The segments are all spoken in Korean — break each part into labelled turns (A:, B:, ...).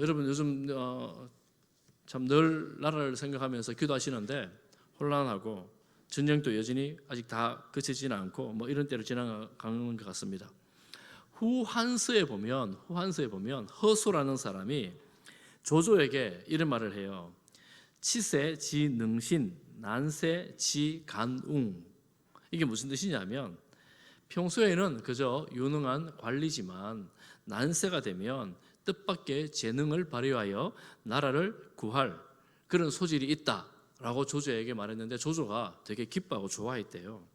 A: 여러분 요즘 참 늘 나라를 생각하면서 기도하시는데 혼란하고 전쟁도 여전히 아직 다 그치지는 않고 뭐 이런 때를 지나가는 것 같습니다. 후한서에 보면 허소라는 사람이 조조에게 이런 말을 해요. 치세 지 능신 난세 지 간웅. 이게 무슨 뜻이냐면 평소에는 그저 유능한 관리지만 난세가 되면 뜻밖의 재능을 발휘하여 나라를 구할 그런 소질이 있다라고 조조에게 말했는데 조조가 되게 기뻐하고 좋아했대요.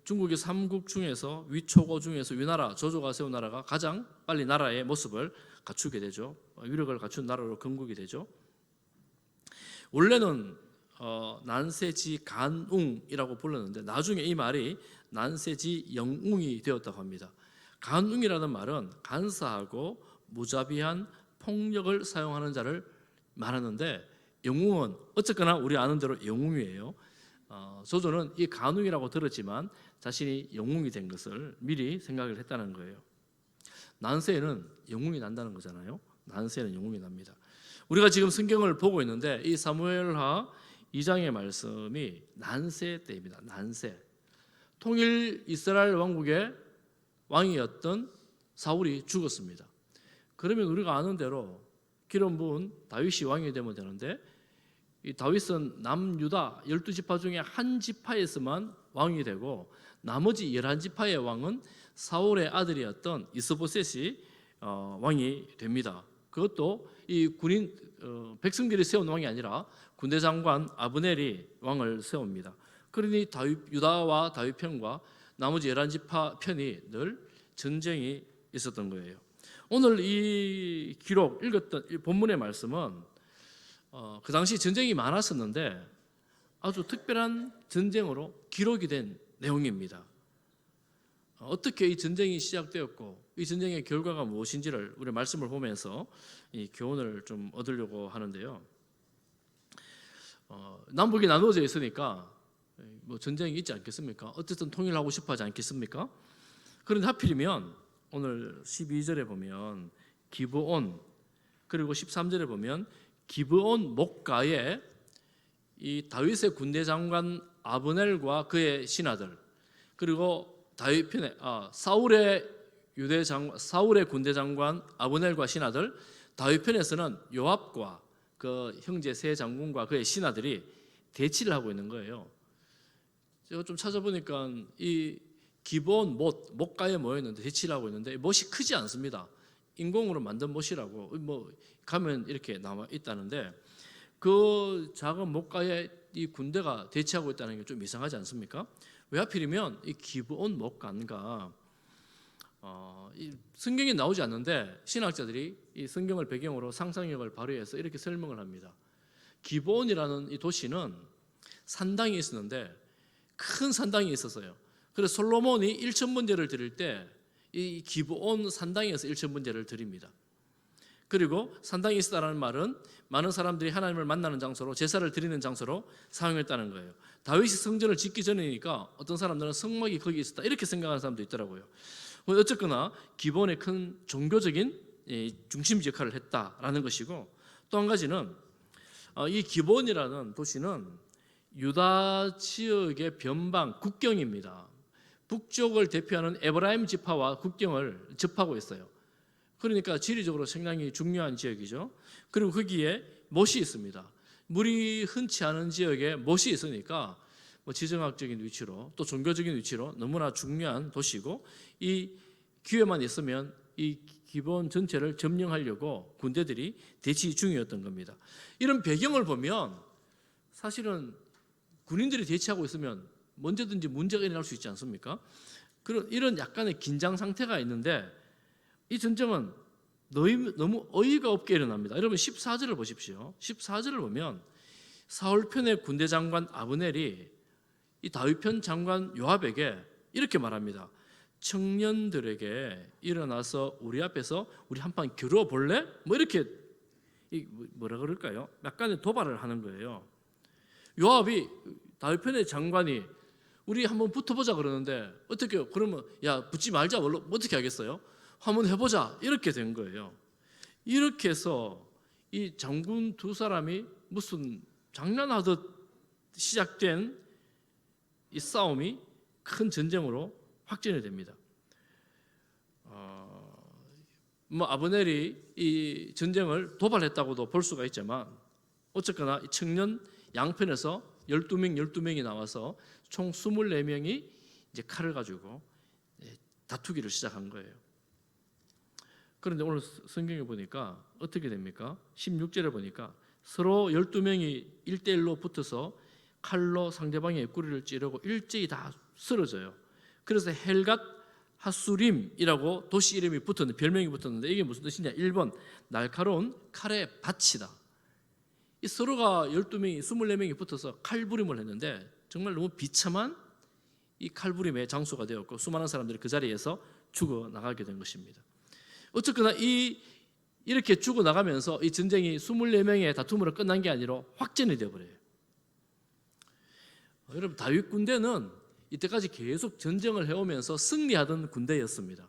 A: 중국의 삼국 중에서 위초고 중에서 위나라 조조가 세운 나라가 가장 빨리 나라의 모습을 갖추게 되죠. 위력을 갖춘 나라로 건국이 되죠. 원래는 난세지 간웅이라고 불렀는데 나중에 이 말이 난세지 영웅이 되었다고 합니다. 간웅이라는 말은 간사하고 무자비한 폭력을 사용하는 자를 말하는데 영웅은 어쨌거나 우리 아는 대로 영웅이에요. 조조는 이 간웅이라고 들었지만 자신이 영웅이 된 것을 미리 생각을 했다는 거예요. 난세에는 영웅이 난다는 거잖아요. 난세에는 영웅이 납니다. 우리가 지금 성경을 보고 있는데 이 사무엘하 2장의 말씀이 난세 때입니다. 난세. 통일 이스라엘 왕국의 왕이었던 사울이 죽었습니다. 그러면 우리가 아는 대로 기름 부은 다윗이 왕이 되면 되는데 이 다윗은 남유다 12지파 중에 한 지파에서만 왕이 되고 나머지 11지파의 왕은 사울의 아들이었던 이스보셋이 왕이 됩니다. 그것도 이 군인 백성들이 세운 왕이 아니라 군대 장관 아브넬이 왕을 세웁니다. 그러니 유다와 다윗 편과 나머지 11지파 편이 늘 전쟁이 있었던 거예요. 오늘 이 기록 읽었던 이 본문의 말씀은 그 당시 전쟁이 많았었는데 아주 특별한 전쟁으로 기록이 된 내용입니다. 어떻게 이 전쟁이 시작되었고 이 전쟁의 결과가 무엇인지를 우리 말씀을 보면서 이 교훈을 좀 얻으려고 하는데요. 남북이 나누어져 있으니까 뭐 전쟁이 있지 않겠습니까? 어쨌든 통일하고 싶어하지 않겠습니까? 그런데 하필이면 오늘 12절에 보면 기브온 그리고 13절에 보면 기브온 목가에 이 다윗의 군대 장관 아브넬과 그의 신하들 그리고 다윗 편에 사울의 군대 장관 아브넬과 신하들 다윗 편에서는 요압과 그 형제 세 장군과 그의 신하들이 대치를 하고 있는 거예요. 제가 좀 찾아보니까 이 기본 못가에 모였는데 대치를 하고 있는데 못이 크지 않습니다. 인공으로 만든 못이라고 뭐 가면 이렇게 나와 있다는데 그 작은 못가에 이 군대가 대치하고 있다는 게 좀 이상하지 않습니까? 왜 하필이면 이 기브온 못가인가? 이 성경에 나오지 않는데 신학자들이 이 성경을 배경으로 상상력을 발휘해서 이렇게 설명을 합니다. 기브온이라는 이 도시는 산당이 있었는데 큰 산당이 있었어요. 그래서 솔로몬이 1천번제를 드릴 때 이 기브온 산당에서 1천번제를 드립니다. 그리고 산당이 있었다는 말은 많은 사람들이 하나님을 만나는 장소로 제사를 드리는 장소로 사용했다는 거예요. 다윗이 성전을 짓기 전이니까 어떤 사람들은 성막이 거기 있었다 이렇게 생각하는 사람도 있더라고요. 어쨌거나 기본의 큰 종교적인 중심지 역할을 했다라는 것이고 또 한 가지는 이 기본이라는 도시는 유다 지역의 변방 국경입니다. 북쪽을 대표하는 에브라임 지파와 국경을 접하고 있어요. 그러니까 지리적으로 상당히 중요한 지역이죠. 그리고 거기에 못이 있습니다. 물이 흔치 않은 지역에 못이 있으니까 뭐 지정학적인 위치로 또 종교적인 위치로 너무나 중요한 도시고 이 기회만 있으면 이 기본 전체를 점령하려고 군대들이 대치 중이었던 겁니다. 이런 배경을 보면 사실은 군인들이 대치하고 있으면 언제든지 문제가 일어날 수 있지 않습니까? 이런 약간의 긴장 상태가 있는데 이 전쟁은 너무 어이가 없게 일어납니다. 여러분 14절을 보십시오. 14절을 보면 사울 편의 군대 장관 아브넬이 이 다윗 편 장관 요압에게 이렇게 말합니다. 청년들에게 일어나서 우리 앞에서 우리 한판 겨루어 볼래? 뭐 이렇게 뭐라 그럴까요? 약간의 도발을 하는 거예요. 요압이 다윗 편의 장관이 우리 한번 붙어보자 그러는데 어떻게 그러면 야 붙지 말자 어떻게 하겠어요? 한번 해보자 이렇게 된 거예요. 이렇게 해서 이 장군 두 사람이 무슨 장난하듯 시작된 이 싸움이 큰 전쟁으로 확전이 됩니다. 뭐 아브넬이 이 전쟁을 도발했다고도 볼 수가 있지만 어쨌거나 이 청년 양편에서 12명이 나와서 총 24명이 이제 칼을 가지고 다투기를 시작한 거예요. 그런데 오늘 성경에 보니까 어떻게 됩니까? 16절에 보니까 서로 12명이 1대1로 붙어서 칼로 상대방의 꼬리를 찌르고 일제히 다 쓰러져요. 그래서 헬갓 하수림이라고 도시 이름이 붙었는데, 별명이 붙었는데 이게 무슨 뜻이냐? 1번 날카로운 칼의 밭이다. 이 서로가 12명이 24명이 붙어서 칼부림을 했는데 정말 너무 비참한 이 칼부림의 장소가 되었고 수많은 사람들이 그 자리에서 죽어나가게 된 것입니다. 어쨌거나 이렇게 죽어나가면서 이 전쟁이 24명의 다툼으로 끝난 게 아니라 확전이 되어버려요. 여러분, 다윗 군대는 이때까지 계속 전쟁을 해오면서 승리하던 군대였습니다.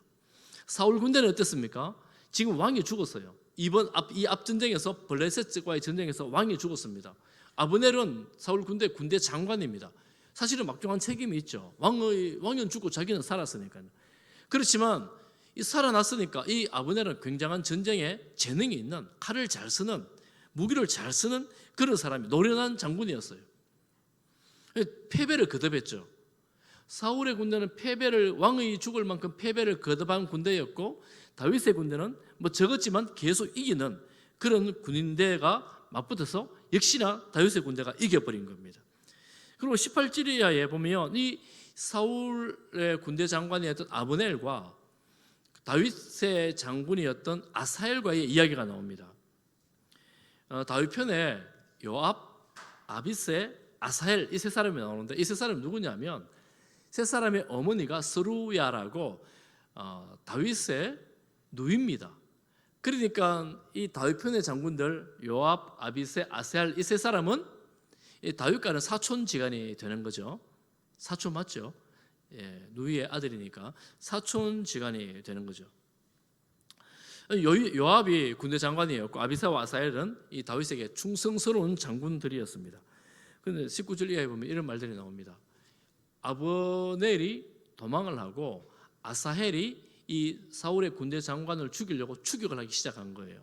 A: 사울 군대는 어땠습니까? 지금 왕이 죽었어요. 이 앞전쟁에서 블레셋과의 전쟁에서 왕이 죽었습니다. 아브넬은 사울 군대 장관입니다. 사실은 막중한 책임이 있죠. 왕은 죽고 자기는 살았으니까요. 그렇지만 이 살아났으니까 이 아브넬은 굉장한 전쟁에 재능이 있는, 칼을 잘 쓰는, 무기를 잘 쓰는 그런 사람이, 노련한 장군이었어요. 패배를 거듭했죠. 사울의 군대는 왕이 죽을 만큼 패배를 거듭한 군대였고 다윗의 군대는 뭐 적었지만 계속 이기는 그런 군대가 맞붙어서 역시나 다윗의 군대가 이겨버린 겁니다. 그리고 18절 이하에 보면 이 사울의 군대 장관이었던 아브넬과 다윗의 장군이었던 아사엘과의 이야기가 나옵니다. 다윗 편에 요압, 아비새, 아사엘 이 세 사람이 나오는데 이 세 사람이 누구냐면 세 사람의 어머니가 스루야라고 다윗의 누이입니다. 그러니까 이 다윗 편의 장군들 요압, 아비새, 아사엘 이 세 사람은 이 다윗과는 사촌지간이 되는 거죠. 사촌 맞죠? 예, 누이의 아들이니까 사촌지간이 되는 거죠. 요압이 군대 장관이었고 아비새와 아사엘은 이 다윗에게 충성스러운 장군들이었습니다. 그런데 19절 이하에 보면 이런 말들이 나옵니다. 아브넬이 도망을 하고 아사헬이 이 사울의 군대 장관을 죽이려고 추격을 하기 시작한 거예요.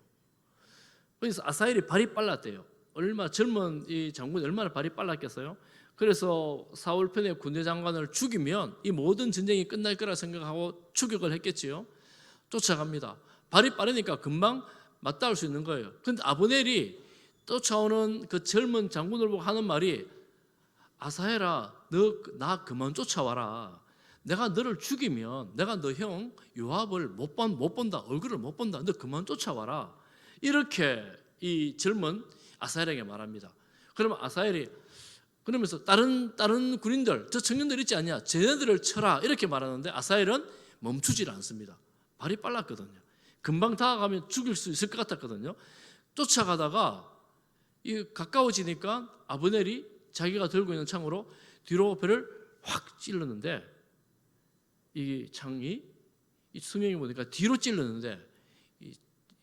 A: 그래서 아사헬이 발이 빨랐대요. 젊은 이 장군이 얼마나 발이 빨랐겠어요? 그래서 사울 편의 군대 장관을 죽이면 이 모든 전쟁이 끝날 거라 생각하고 추격을 했겠지요. 쫓아갑니다. 발이 빠르니까 금방 맞닿을 수 있는 거예요. 그런데 아브넬이 쫓아오는 그 젊은 장군을 보고 하는 말이 아사헬아, 너 나 그만 쫓아와라. 내가 너를 죽이면 내가 너 형 요압을 못 본다. 얼굴을 못 본다. 너 그만 쫓아와라. 이렇게 이 젊은 아사헬에게 말합니다. 그러면 아사헬이 그러면서 다른 군인들, 저 청년들 있지 않냐? 쟤네들을 쳐라. 이렇게 말하는데 아사헬은 멈추질 않습니다. 발이 빨랐거든요. 금방 다가가면 죽일 수 있을 것 같았거든요. 쫓아가다가 가까워지니까 아브넬이 자기가 들고 있는 창으로 뒤로 배를 확 찔렀는데 이 창이 이 성경에 보니까 뒤로 찔렀는데 이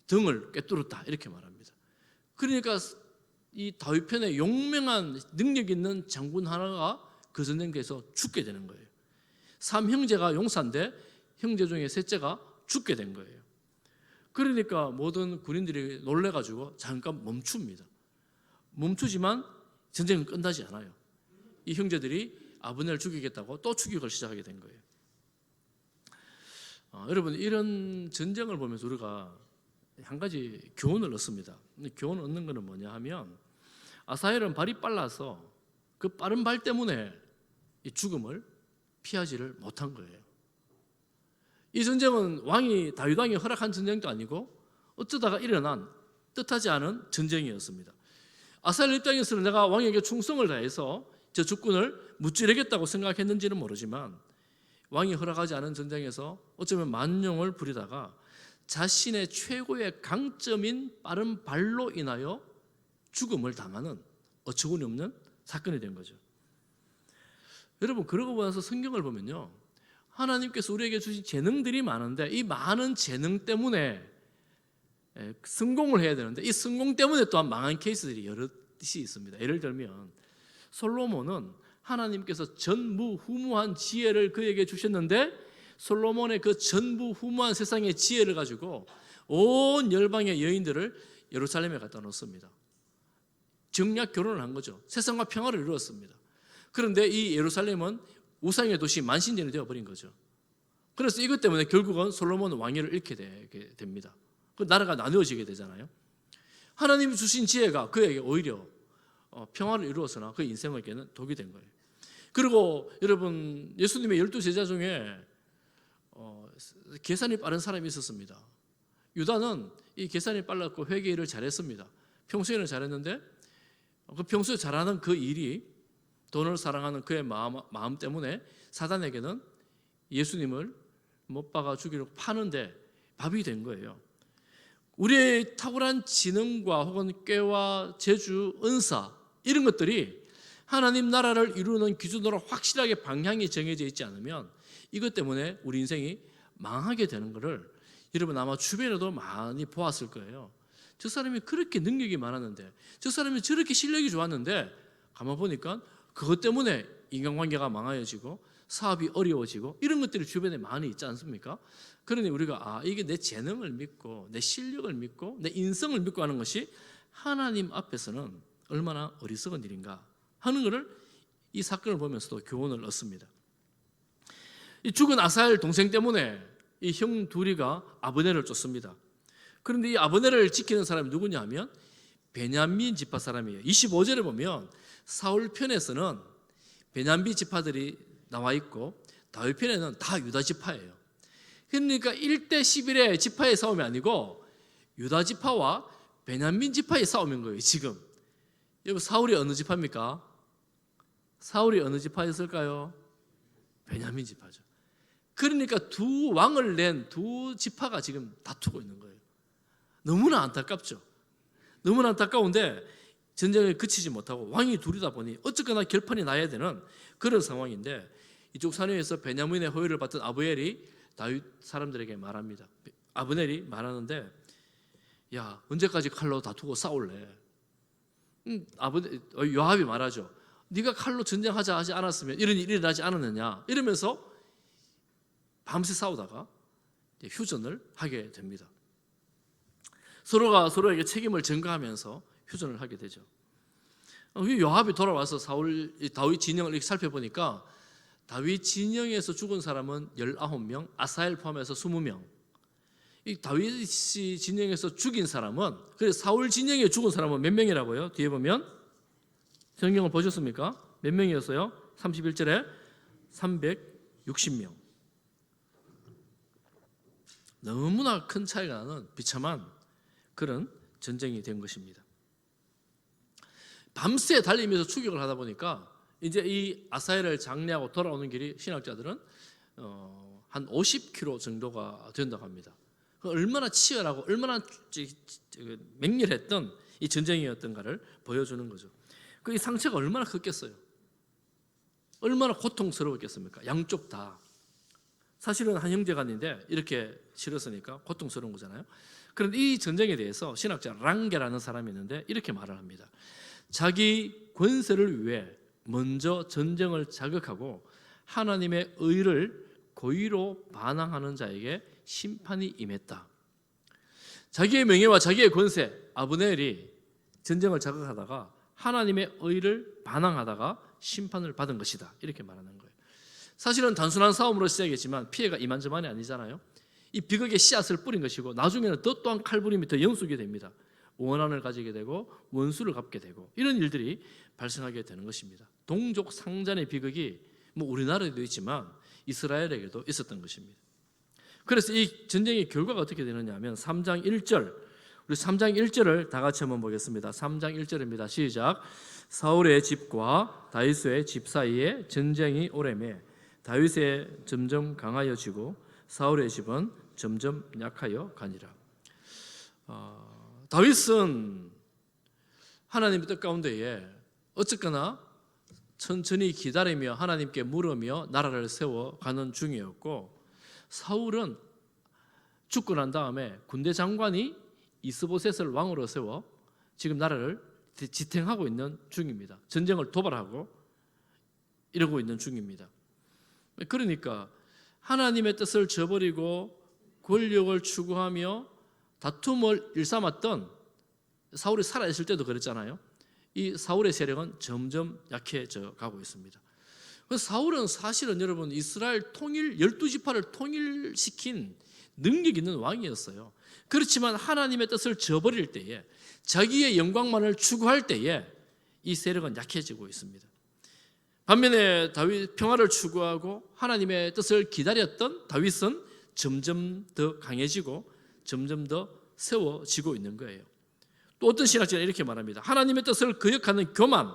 A: 등을 꿰뚫었다 이렇게 말합니다. 그러니까 이 다윗 편에 용맹한 능력 있는 장군 하나가 그 전쟁에서 죽게 되는 거예요. 3형제가 용사인데 형제 중에 셋째가 죽게 된 거예요. 그러니까 모든 군인들이 놀래가지고 잠깐 멈춥니다. 멈추지만 전쟁은 끝나지 않아요. 이 형제들이 아브넬을 죽이겠다고 또 추격을 시작하게 된 거예요. 여러분, 이런 전쟁을 보면서 우리가 한 가지 교훈을 얻습니다. 교훈을 얻는 것은 뭐냐 하면 아사헬은 발이 빨라서 그 빠른 발 때문에 이 죽음을 피하지를 못한 거예요. 이 전쟁은 다윗 왕이 허락한 전쟁도 아니고 어쩌다가 일어난 뜻하지 않은 전쟁이었습니다. 아사헬 입장에서는 내가 왕에게 충성을 다해서 저 적군을 무찌르겠다고 생각했는지는 모르지만 왕이 허락하지 않은 전쟁에서 어쩌면 만용을 부리다가 자신의 최고의 강점인 빠른 발로 인하여 죽음을 당하는 어처구니 없는 사건이 된 거죠. 여러분, 그러고 나서 성경을 보면요, 하나님께서 우리에게 주신 재능들이 많은데 이 많은 재능 때문에 성공을 해야 되는데 이 성공 때문에 또한 망한 케이스들이 여럿이 있습니다. 예를 들면 솔로몬은 하나님께서 전무후무한 지혜를 그에게 주셨는데 솔로몬의 그 전무후무한 세상의 지혜를 가지고 온 열방의 여인들을 예루살렘에 갖다 놓습니다. 정략 결혼을 한 거죠. 세상과 평화를 이루었습니다. 그런데 이 예루살렘은 우상의 도시 만신전이 되어버린 거죠. 그래서 이것 때문에 결국은 솔로몬은 왕위를 잃게 됩니다. 그 나라가 나누어지게 되잖아요. 하나님이 주신 지혜가 그에게 오히려 평화를 이루었으나 그 인생에게는 독이 된 거예요. 그리고 여러분 예수님의 12제자 중에 계산이 빠른 사람이 있었습니다. 유다는 이 계산이 빨랐고 회계 일을 잘했습니다. 평소에는 잘했는데 그 평소에 잘하는 그 일이 돈을 사랑하는 그의 마음 때문에 사단에게는 예수님을 못 박아 죽이려고 파는데 밥이 된 거예요. 우리의 탁월한 지능과 혹은 꾀와 재주, 은사 이런 것들이 하나님 나라를 이루는 기준으로 확실하게 방향이 정해져 있지 않으면 이것 때문에 우리 인생이 망하게 되는 것을 여러분 아마 주변에도 많이 보았을 거예요. 저 사람이 그렇게 능력이 많았는데 저 사람이 저렇게 실력이 좋았는데 가만 보니까 그것 때문에 인간관계가 망하여지고 사업이 어려워지고 이런 것들이 주변에 많이 있지 않습니까? 그러니 우리가 이게 내 재능을 믿고 내 실력을 믿고 내 인성을 믿고 하는 것이 하나님 앞에서는 얼마나 어리석은 일인가 하는 것을 이 사건을 보면서도 교훈을 얻습니다. 이 죽은 아사엘 동생 때문에 이 형 둘이가 아브넬을 쫓습니다. 그런데 이 아브넬을 지키는 사람이 누구냐 하면 베냐민 지파 사람이에요. 25절에 보면 사울 편에서는 베냐민 지파들이 나와 있고 다윗 편에는 다 유다 지파예요. 그러니까 1대 11의 지파의 싸움이 아니고 유다 지파와 베냐민 지파의 싸움인 거예요. 지금 여러분 사울이 어느 지파입니까? 사울이 어느 지파였을까요? 베냐민 지파죠. 그러니까 두 왕을 낸 두 지파가 지금 다투고 있는 거예요. 너무나 안타깝죠. 너무나 안타까운데 전쟁에 그치지 못하고 왕이 둘이다 보니 어쨌거나 결판이 나야 되는 그런 상황인데 이쪽 산에서 베냐민의 호의를 받던 아브넬이 다윗 사람들에게 말합니다. 아브넬이 말하는데 야 언제까지 칼로 다투고 싸울래? 요압이 말하죠. 네가 칼로 전쟁하자 하지 않았으면 이런 일이 일어나지 않았느냐 이러면서 밤새 싸우다가 휴전을 하게 됩니다. 서로가 서로에게 책임을 전가하면서 휴전을 하게 되죠. 요압이 돌아와서 다윗 진영을 이렇게 살펴보니까 다윗 진영에서 죽은 사람은 19명, 아사엘 포함해서 20명. 이 다윗 진영에서 죽인 사람은 그래서 사울 진영에 죽은 사람은 몇 명이라고요? 뒤에 보면 성경을 보셨습니까? 몇 명이었어요? 31절에 360명. 너무나 큰 차이가 나는 비참한 그런 전쟁이 된 것입니다. 밤새 달리면서 추격을 하다 보니까 이제 이 아사엘을 장례하고 돌아오는 길이 신학자들은 한 50km 정도가 된다고 합니다. 얼마나 치열하고 얼마나 맹렬했던 이 전쟁이었던가를 보여주는 거죠. 그 이 상처가 얼마나 컸겠어요. 얼마나 고통스러웠겠습니까? 양쪽 다. 사실은 한 형제간인데 이렇게 치렀으니까 고통스러운 거잖아요. 그런데 이 전쟁에 대해서 신학자 랑게라는 사람이 있는데 이렇게 말을 합니다. 자기 권세를 위해 먼저 전쟁을 자극하고 하나님의 의를 고의로 반항하는 자에게 심판이 임했다. 자기의 명예와 자기의 권세, 아브넬이 전쟁을 자극하다가 하나님의 의를 반항하다가 심판을 받은 것이다. 이렇게 말하는 거예요. 사실은 단순한 싸움으로 시작했지만 피해가 이만저만이 아니잖아요. 이 비극의 씨앗을 뿌린 것이고 나중에는 또한 칼부림이 더 연속이 됩니다. 원한을 가지게 되고 원수를 갚게 되고 이런 일들이 발생하게 되는 것입니다. 동족 상잔의 비극이 우리나라에도 있지만 이스라엘에게도 있었던 것입니다. 그래서 이 전쟁의 결과가 어떻게 되느냐 하면 3장 1절 우리 3장 1절을 다 같이 한번 보겠습니다. 3장 1절입니다. 시작. 사울의 집과 다윗의 집 사이에 전쟁이 오래매 다윗의 점점 강하여지고 사울의 집은 점점 약하여 가니라. 다윗은 하나님의 뜻 가운데에 어쨌거나 천천히 기다리며 하나님께 물으며 나라를 세워가는 중이었고, 사울은 죽고 난 다음에 군대 장관이 이스보셋을 왕으로 세워 지금 나라를 지탱하고 있는 중입니다. 전쟁을 도발하고 이러고 있는 중입니다. 그러니까 하나님의 뜻을 저버리고 권력을 추구하며 다툼을 일삼았던 사울이 살아있을 때도 그랬잖아요. 이 사울의 세력은 점점 약해져 가고 있습니다. 그래서 사울은 사실은 여러분 이스라엘 통일 12지파를 통일시킨 능력 있는 왕이었어요. 그렇지만 하나님의 뜻을 저버릴 때에, 자기의 영광만을 추구할 때에 이 세력은 약해지고 있습니다. 반면에 다윗 평화를 추구하고 하나님의 뜻을 기다렸던 다윗은 점점 더 강해지고 점점 더 세워지고 있는 거예요. 또 어떤 신학자는 이렇게 말합니다. 하나님의 뜻을 거역하는 교만,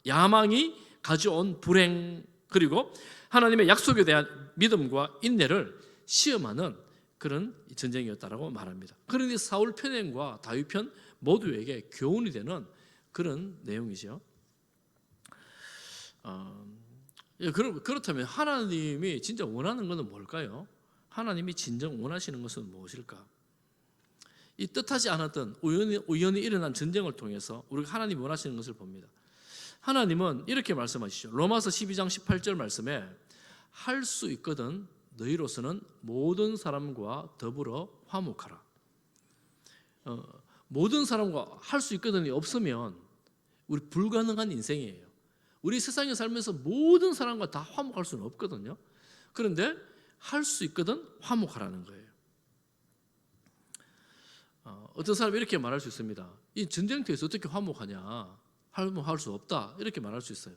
A: 야망이 가져온 불행, 그리고 하나님의 약속에 대한 믿음과 인내를 시험하는 그런 전쟁이었다라고 말합니다. 그러니 사울 편과 다윗 편 모두에게 교훈이 되는 그런 내용이죠. 그렇다면 하나님이 진짜 원하는 것은 뭘까요? 하나님이 진정 원하시는 것은 무엇일까? 이 뜻하지 않았던 우연히 일어난 전쟁을 통해서 우리가 하나님이 원하시는 것을 봅니다. 하나님은 이렇게 말씀하시죠. 로마서 12장 18절 말씀에 할 수 있거든 너희로서는 모든 사람과 더불어 화목하라. 모든 사람과 할 수 있거든이 없으면 우리 불가능한 인생이에요. 우리 세상에 살면서 모든 사람과 다 화목할 수는 없거든요. 그런데 할 수 있거든 화목하라는 거예요. 어떤 사람이 이렇게 말할 수 있습니다. 이 전쟁터에서 어떻게 화목하냐? 화목할 수 없다. 이렇게 말할 수 있어요.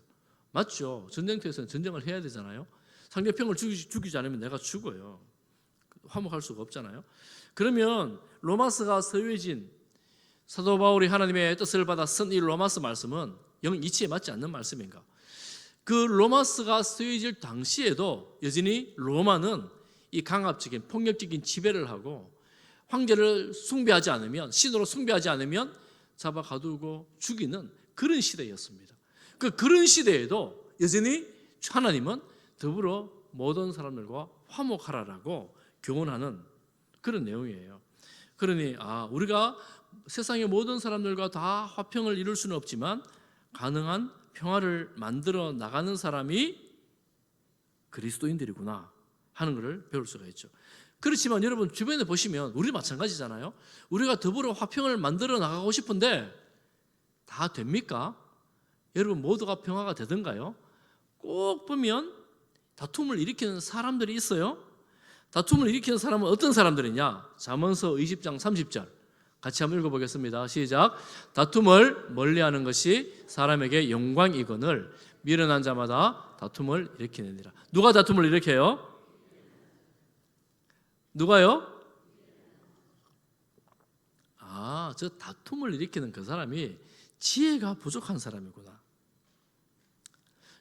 A: 맞죠? 전쟁터에서는 전쟁을 해야 되잖아요. 상대편을 죽이지 않으면 내가 죽어요. 화목할 수가 없잖아요. 그러면 로마서가 서유해진 사도 바울이 하나님의 뜻을 받아 쓴 이 로마서 말씀은 영 이치에 맞지 않는 말씀인가? 그 로마서가 쓰여질 당시에도 여전히 로마는 이 강압적인 폭력적인 지배를 하고 황제를 숭배하지 않으면, 신으로 숭배하지 않으면 잡아 가두고 죽이는 그런 시대였습니다. 그런 시대에도 여전히 하나님은 더불어 모든 사람들과 화목하라라고 교훈하는 그런 내용이에요. 그러니 우리가 세상의 모든 사람들과 다 화평을 이룰 수는 없지만 가능한 평화를 만들어 나가는 사람이 그리스도인들이구나 하는 것을 배울 수가 있죠. 그렇지만 여러분 주변에 보시면 우리 마찬가지잖아요. 우리가 더불어 화평을 만들어 나가고 싶은데 다 됩니까? 여러분 모두가 평화가 되던가요? 꼭 보면 다툼을 일으키는 사람들이 있어요. 다툼을 일으키는 사람은 어떤 사람들이냐? 잠언서 20장 30절 같이 한번 읽어보겠습니다. 시작. 다툼을 멀리하는 것이 사람에게 영광이거늘 미련한 자마다 다툼을 일으키느니라. 누가 다툼을 일으켜요? 누가요? 저 다툼을 일으키는 그 사람이 지혜가 부족한 사람이구나.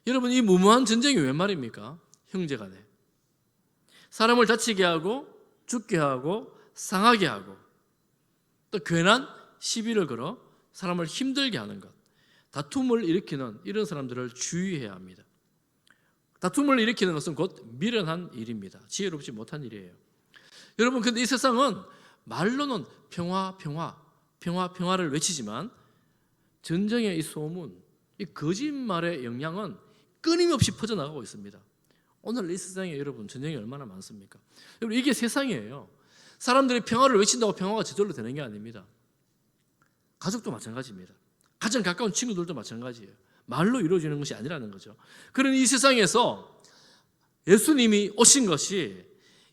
A: 여러분 이 무모한 전쟁이 웬 말입니까? 형제간에 사람을 다치게 하고 죽게 하고 상하게 하고 또 괜한 시비를 걸어 사람을 힘들게 하는 것, 다툼을 일으키는 이런 사람들을 주의해야 합니다. 다툼을 일으키는 것은 곧 미련한 일입니다. 지혜롭지 못한 일이에요. 여러분 근데 이 세상은 말로는 평화를 외치지만 전쟁의 이 소문, 이 거짓말의 영향은 끊임없이 퍼져나가고 있습니다. 오늘 이 세상에 여러분 전쟁이 얼마나 많습니까? 여러분 이게 세상이에요. 사람들이 평화를 외친다고 평화가 저절로 되는 게 아닙니다. 가족도 마찬가지입니다. 가장 가까운 친구들도 마찬가지예요. 말로 이루어지는 것이 아니라는 거죠. 그러니 이 세상에서 예수님이 오신 것이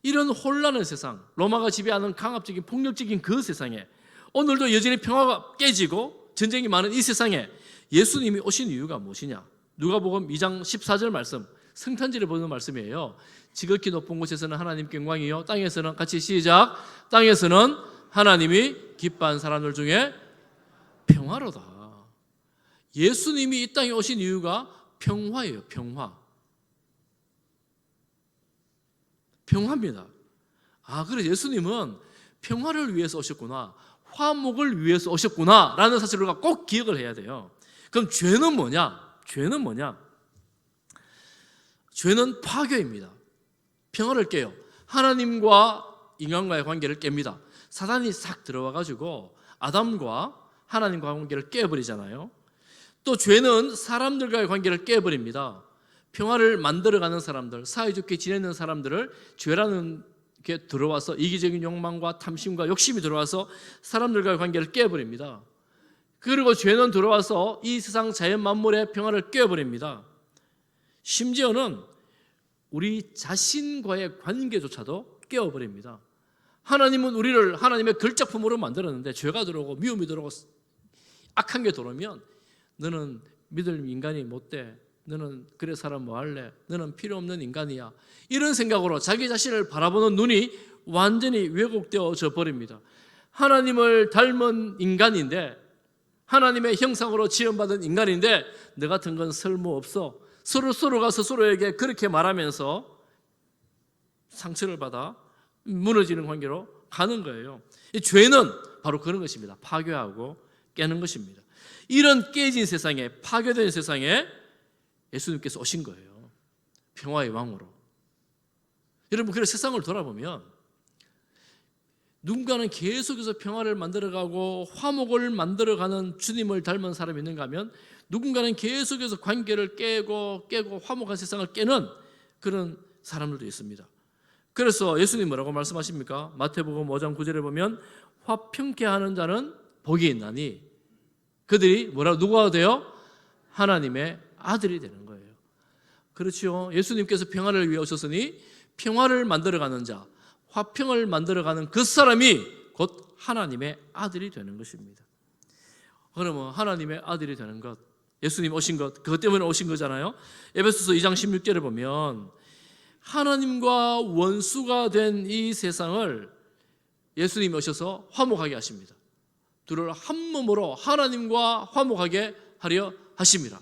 A: 이런 혼란의 세상, 로마가 지배하는 강압적인 폭력적인 그 세상에 오늘도 여전히 평화가 깨지고 전쟁이 많은 이 세상에 예수님이 오신 이유가 무엇이냐? 누가복음 2장 14절 말씀, 성탄절에 보는 말씀이에요. 지극히 높은 곳에서는 하나님께 영광이요 땅에서는 같이 시작. 땅에서는 하나님이 기뻐한 사람들 중에 평화로다. 예수님이 이 땅에 오신 이유가 평화예요. 평화입니다. 그래서 예수님은 평화를 위해서 오셨구나, 화목을 위해서 오셨구나 라는 사실을 우리가 꼭 기억을 해야 돼요. 그럼 죄는 뭐냐? 죄는 파괴입니다. 평화를 깨요. 하나님과 인간과의 관계를 깹니다. 사단이 싹 들어와 가지고 아담과 하나님과 관계를 깨버리잖아요. 또 죄는 사람들과의 관계를 깨버립니다. 평화를 만들어가는 사람들, 사이좋게 지내는 사람들을 죄라는 게 들어와서 이기적인 욕망과 탐심과 욕심이 들어와서 사람들과의 관계를 깨버립니다. 그리고 죄는 들어와서 이 세상 자연 만물의 평화를 깨버립니다. 심지어는 우리 자신과의 관계조차도 깨어버립니다. 하나님은 우리를 하나님의 걸작품으로 만들었는데 죄가 들어오고 미움이 들어오고 악한 게 들어오면 너는 믿을 인간이 못돼, 너는 그래 사람 뭐 할래, 너는 필요 없는 인간이야, 이런 생각으로 자기 자신을 바라보는 눈이 완전히 왜곡되어져 버립니다. 하나님을 닮은 인간인데, 하나님의 형상으로 지음받은 인간인데 너 같은 건 쓸모없어, 서로가 스스로에게 그렇게 말하면서 상처를 받아 무너지는 관계로 가는 거예요. 이 죄는 바로 그런 것입니다. 파괴하고 깨는 것입니다. 이런 깨진 세상에, 파괴된 세상에 예수님께서 오신 거예요. 평화의 왕으로. 여러분, 그래서 세상을 돌아보면 누군가는 계속해서 평화를 만들어가고 화목을 만들어가는 주님을 닮은 사람이 있는가 하면 누군가는 계속해서 관계를 깨고 화목한 세상을 깨는 그런 사람들도 있습니다. 그래서 예수님 뭐라고 말씀하십니까? 마태복음 5장 9절에 보면 화평케 하는 자는 복이 있나니 그들이 누가 돼요? 하나님의 아들이 되는 거예요. 그렇죠. 예수님께서 평화를 위해 오셨으니 평화를 만들어가는 자, 화평을 만들어가는 그 사람이 곧 하나님의 아들이 되는 것입니다. 그러면 하나님의 아들이 되는 것, 예수님 오신 것, 그것 때문에 오신 거잖아요. 에베소서 2장 16절에 보면 하나님과 원수가 된 이 세상을 예수님이 오셔서 화목하게 하십니다. 둘을 한 몸으로 하나님과 화목하게 하려 하십니다.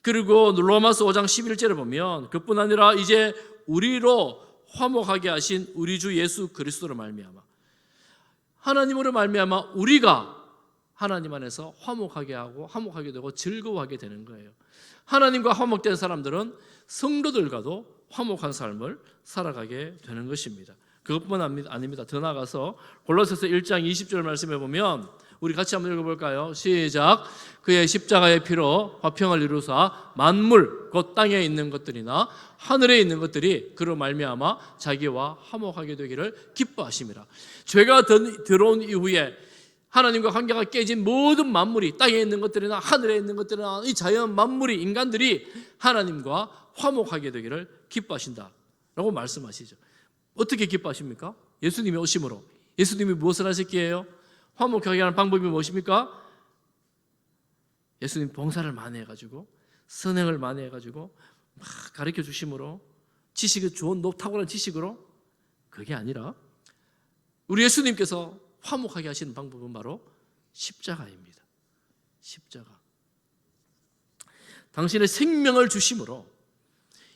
A: 그리고 로마서 5장 11절에 보면 그뿐 아니라 이제 우리로 화목하게 하신 우리 주 예수 그리스도로 말미암아, 하나님으로 말미암아 우리가 하나님 안에서 화목하게 하고 화목하게 되고 즐거워하게 되는 거예요. 하나님과 화목된 사람들은 성도들과도 화목한 삶을 살아가게 되는 것입니다. 그것뿐 아닙니다. 더 나아가서 골로새서 1장 20절 말씀해 보면 우리 같이 한번 읽어볼까요? 시작. 그의 십자가의 피로 화평을 이루사 만물 곧 땅에 있는 것들이나 하늘에 있는 것들이 그로 말미암아 자기와 화목하게 되기를 기뻐하심이라. 죄가 들어온 이후에 하나님과 관계가 깨진 모든 만물이, 땅에 있는 것들이나 하늘에 있는 것들이나 이 자연 만물이, 인간들이 하나님과 화목하게 되기를 기뻐하신다라고 말씀하시죠. 어떻게 기뻐하십니까? 예수님이 오심으로. 예수님이 무엇을 하셨기에요? 화목하게 하는 방법이 무엇입니까? 예수님 봉사를 많이 해가지고 선행을 많이 해가지고 막 가르쳐 주심으로, 지식이 좋은 탁월한 지식으로. 그게 아니라 우리 예수님께서 화목하게 하시는 방법은 바로 십자가입니다. 십자가. 당신의 생명을 주심으로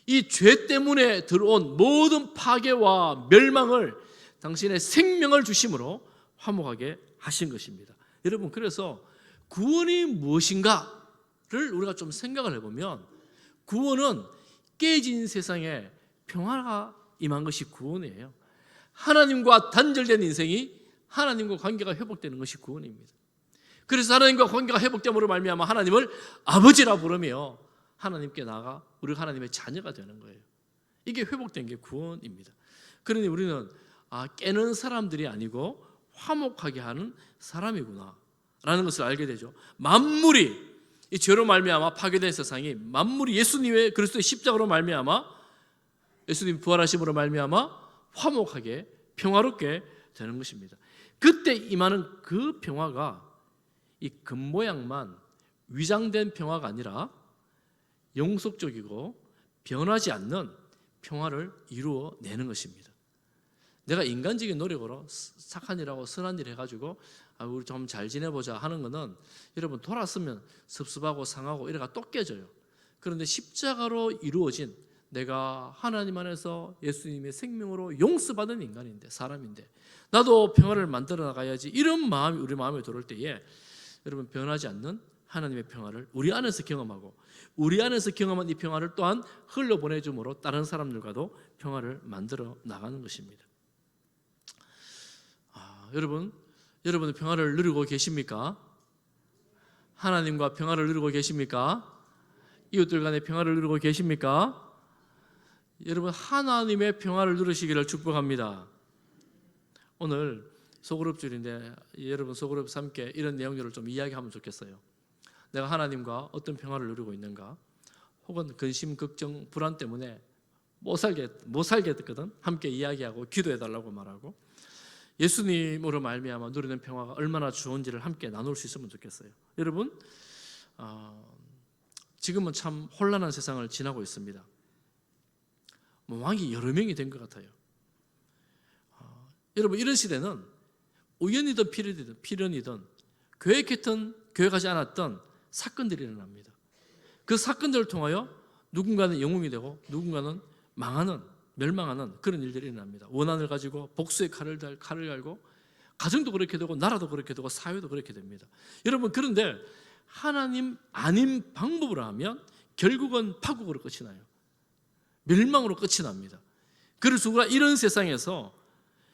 A: 이 죄 때문에 들어온 모든 파괴와 멸망을 당신의 생명을 주심으로 화목하게 하신 것입니다. 여러분, 그래서 구원이 무엇인가를 우리가 좀 생각을 해보면 구원은 깨진 세상에 평화가 임한 것이 구원이에요. 하나님과 단절된 인생이 하나님과 관계가 회복되는 것이 구원입니다. 그래서 하나님과 관계가 회복됨으로 말미암아 하나님을 아버지라 부르며 하나님께 나아가 우리가 하나님의 자녀가 되는 거예요. 이게 회복된 게 구원입니다. 그러니 우리는 깨는 사람들이 아니고 화목하게 하는 사람이구나 라는 것을 알게 되죠. 만물이 이 죄로 말미암아 파괴된 세상이 만물이 예수님의 그리스도의 십자가로 말미암아, 예수님 부활하심으로 말미암아 화목하게 평화롭게 되는 것입니다. 그때 임하는 그 평화가 이 겉모양만 위장된 평화가 아니라 영속적이고 변하지 않는 평화를 이루어내는 것입니다. 내가 인간적인 노력으로 착한 일하고 선한 일 해가지고 우리 좀 잘 지내보자 하는 거는 여러분 돌았으면 섭섭하고 상하고 이래가 또 깨져요. 그런데 십자가로 이루어진, 내가 하나님 안에서 예수님의 생명으로 용서받은 인간인데, 사람인데 나도 평화를 만들어 나가야지, 이런 마음이 우리 마음에 들어올 때에 여러분 변하지 않는 하나님의 평화를 우리 안에서 경험하고 우리 안에서 경험한 이 평화를 또한 흘려보내줌으로 다른 사람들과도 평화를 만들어 나가는 것입니다. 여러분은 평화를 누리고 계십니까? 하나님과 평화를 누리고 계십니까? 이웃들 간의 평화를 누리고 계십니까? 여러분, 하나님의 평화를 누리시기를 축복합니다. 오늘 소그룹줄인데 여러분 소그룹 함께 이런 내용들을 좀 이야기하면 좋겠어요. 내가 하나님과 어떤 평화를 누리고 있는가? 혹은 근심, 걱정, 불안 때문에 못 살겠거든. 함께 이야기하고 기도해달라고 말하고 예수님으로 말미암아 누리는 평화가 얼마나 좋은지를 함께 나눌 수 있으면 좋겠어요. 여러분, 지금은 참 혼란한 세상을 지나고 있습니다. 왕이 여러 명이 된 것 같아요. 여러분, 이런 시대는 우연이든 필연이든 계획했던 계획하지 않았던 사건들이 일어납니다. 그 사건들을 통하여 누군가는 영웅이 되고 누군가는 멸망하는 그런 일들이 일어납니다. 원한을 가지고 복수의 칼을 갈고 가정도 그렇게 되고 나라도 그렇게 되고 사회도 그렇게 됩니다. 여러분, 그런데 하나님 아닌 방법으로 하면 결국은 파국으로 끝이 나요. 멸망으로 끝이 납니다. 그래서 우리가 이런 세상에서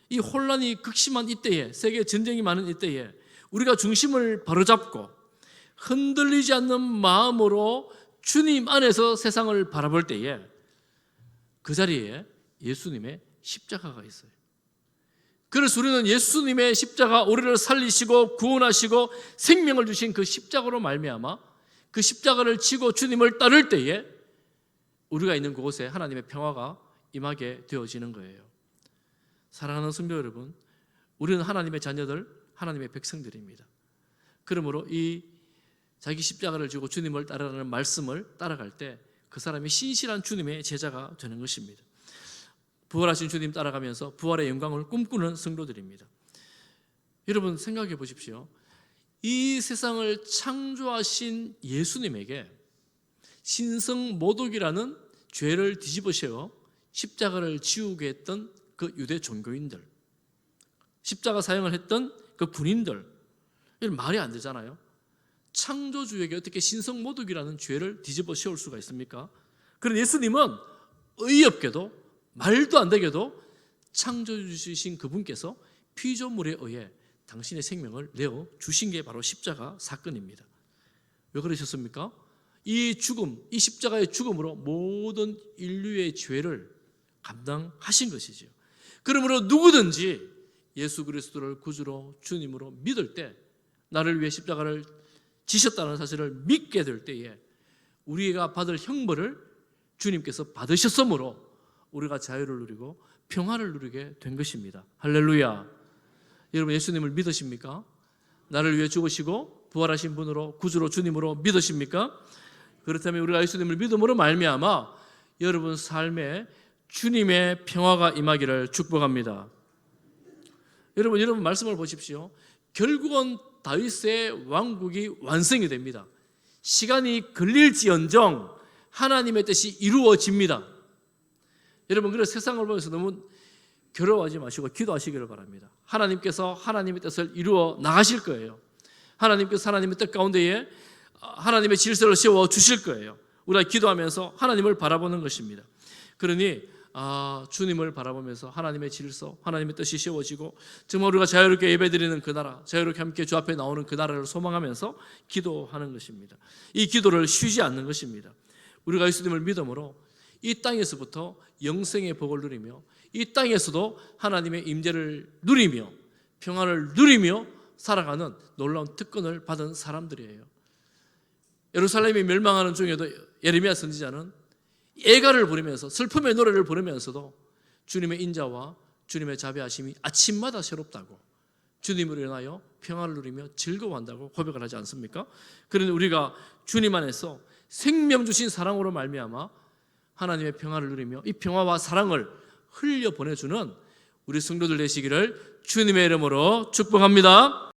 A: 이 혼란이 극심한 이때에, 세계 전쟁이 많은 이때에 우리가 중심을 바로잡고 흔들리지 않는 마음으로 주님 안에서 세상을 바라볼 때에 그 자리에 예수님의 십자가가 있어요. 그래서 우리는 예수님의 십자가, 우리를 살리시고 구원하시고 생명을 주신 그 십자가로 말미암아 그 십자가를 지고 주님을 따를 때에 우리가 있는 그곳에 하나님의 평화가 임하게 되어지는 거예요. 사랑하는 성도 여러분, 우리는 하나님의 자녀들, 하나님의 백성들입니다. 그러므로 이 자기 십자가를 지고 주님을 따르라는 말씀을 따라갈 때 그 사람이 신실한 주님의 제자가 되는 것입니다. 부활하신 주님 따라가면서 부활의 영광을 꿈꾸는 성도들입니다. 여러분, 생각해 보십시오. 이 세상을 창조하신 예수님에게 신성모독이라는 죄를 뒤집어 씌워 십자가를 지우게 했던 그 유대 종교인들, 십자가 사용을 했던 그 군인들, 이건 말이 안 되잖아요. 창조주에게 어떻게 신성모독이라는 죄를 뒤집어 씌울 수가 있습니까? 그런데 예수님은 의없게도 말도 안 되게도 창조주신 그분께서 피조물에 의해 당신의 생명을 내어 주신 게 바로 십자가 사건입니다. 왜 그러셨습니까? 이 죽음, 이 십자가의 죽음으로 모든 인류의 죄를 감당하신 것이지요. 그러므로 누구든지 예수 그리스도를 구주로 주님으로 믿을 때, 나를 위해 십자가를 지셨다는 사실을 믿게 될 때에 우리가 받을 형벌을 주님께서 받으셨으므로 우리가 자유를 누리고 평화를 누리게 된 것입니다. 할렐루야. 여러분, 예수님을 믿으십니까? 나를 위해 죽으시고 부활하신 분으로 구주로 주님으로 믿으십니까? 그렇다면 우리가 예수님을 믿음으로 말미암아 여러분 삶에 주님의 평화가 임하기를 축복합니다. 여러분 말씀을 보십시오. 결국은 다윗의 왕국이 완성이 됩니다. 시간이 걸릴지언정 하나님의 뜻이 이루어집니다. 여러분, 그래서 세상을 보면서 너무 괴로워하지 마시고 기도하시기를 바랍니다. 하나님께서 하나님의 뜻을 이루어 나가실 거예요. 하나님께서 하나님의 뜻 가운데에 하나님의 질서를 세워 주실 거예요. 우리가 기도하면서 하나님을 바라보는 것입니다. 그러니 주님을 바라보면서 하나님의 질서, 하나님의 뜻이 세워지고 정말 우리가 자유롭게 예배드리는 그 나라, 자유롭게 함께 주 앞에 나오는 그 나라를 소망하면서 기도하는 것입니다. 이 기도를 쉬지 않는 것입니다. 우리가 예수님을 믿음으로 이 땅에서부터 영생의 복을 누리며 이 땅에서도 하나님의 임재를 누리며 평안을 누리며 살아가는 놀라운 특권을 받은 사람들이에요. 예루살렘이 멸망하는 중에도 예레미야 선지자는 애가를 부르면서 슬픔의 노래를 부르면서도 주님의 인자와 주님의 자비하심이 아침마다 새롭다고, 주님을 인하여 평안을 누리며 즐거워한다고 고백을 하지 않습니까? 그런데 우리가 주님 안에서 생명 주신 사랑으로 말미암아 하나님의 평안을 누리며 이 평화와 사랑을 흘려 보내주는 우리 성도들 되시기를 주님의 이름으로 축복합니다.